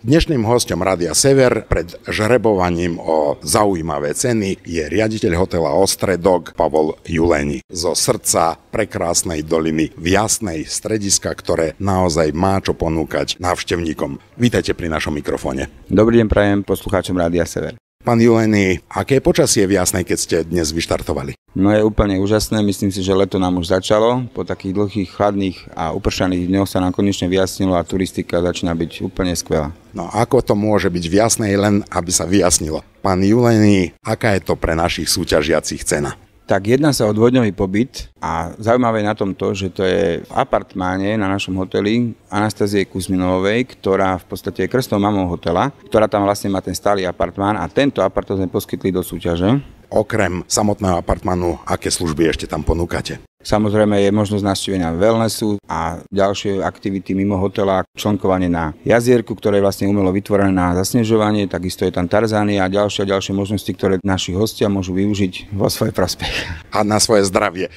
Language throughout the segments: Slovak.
Dnešným hosťom Rádia Sever pred žrebovaním o zaujímavé ceny je riaditeľ hotela Ostredok Pavol Juleni. Zo srdca prekrásnej doliny v Jasnej strediska, ktoré naozaj má čo ponúkať návštevníkom. Vítajte pri našom mikrofóne. Dobrý deň prajem poslucháčom Rádia Sever. Pán Juleni, aké počasie v Jasnej, keď ste dnes vyštartovali? No je úplne úžasné, myslím si, že leto nám už začalo. Po takých dlhých, chladných a upršaných dňoch sa nám konečne vyjasnilo a turistika začína byť úplne skvelá. No ako to môže byť v Jasnej, len aby sa vyjasnilo? Pán Juleni, aká je to pre našich súťažiacich cena? Tak jedná sa o dvojdňový pobyt a zaujímavé je na tom to, že to je v apartmáne na našom hoteli Anastazie Kuzminovej, ktorá v podstate je krstnou mamou hotela, ktorá tam vlastne má ten stály apartmán a tento apartmán sme poskytli do súťaže. Okrem samotného apartmánu, aké služby ešte tam ponúkate? Samozrejme je možnosť navštívenia wellnessu a ďalšie aktivity mimo hotela, členkovanie na jazierku, ktoré je vlastne umelo vytvorené na zasnežovanie, takisto je tam Tarzánia a ďalšie možnosti, ktoré naši hostia môžu využiť vo svoj prospech. A na svoje zdravie.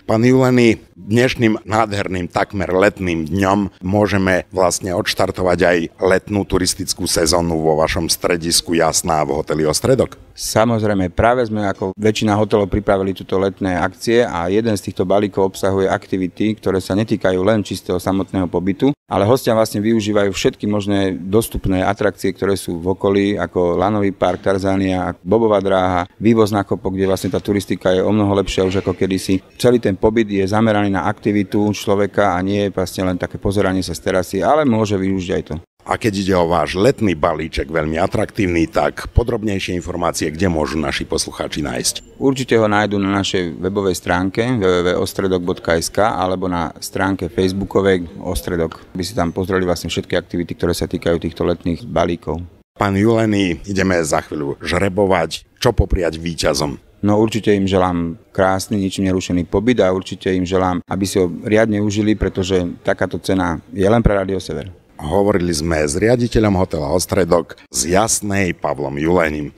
Pán Juleni, dnešným nádherným, takmer letným dňom môžeme vlastne odštartovať aj letnú turistickú sezónu vo vašom stredisku Jasná v hoteli Ostredok? Samozrejme, práve sme ako väčšina hotelov pripravili túto letné akcie a jeden z týchto balíkov obsahuje aktivity, ktoré sa netýkajú len čistého samotného pobytu, ale hostia vlastne využívajú všetky možné dostupné atrakcie, ktoré sú v okolí, ako Lanový park, Tarzánia, Bobová dráha, vývoz na Kopok, kde vlastne tá turistika je omnoho lepšia už ako kedysi. Celý ten pobyt je zameraný na aktivitu človeka a nie je vlastne len také pozeranie sa z terasy, ale môže využiť aj to. A keď ide o váš letný balíček, veľmi atraktívny, tak podrobnejšie informácie, kde môžu naši poslucháči nájsť? Určite ho nájdu na našej webovej stránke www.ostredok.sk alebo na stránke facebookovej Ostredok. By si tam pozreli vlastne všetky aktivity, ktoré sa týkajú týchto letných balíkov. Pán Juleni, ideme za chvíľu žrebovať. Čo popriať víťazom? No určite im želám krásny, ničím nerušený pobyt a určite im želám, aby si ho riadne užili, pretože takáto cena je len pre Rádio Sever. Hovorili sme s riaditeľom hotela Ostredok z Jasnej Pavlom Julenim.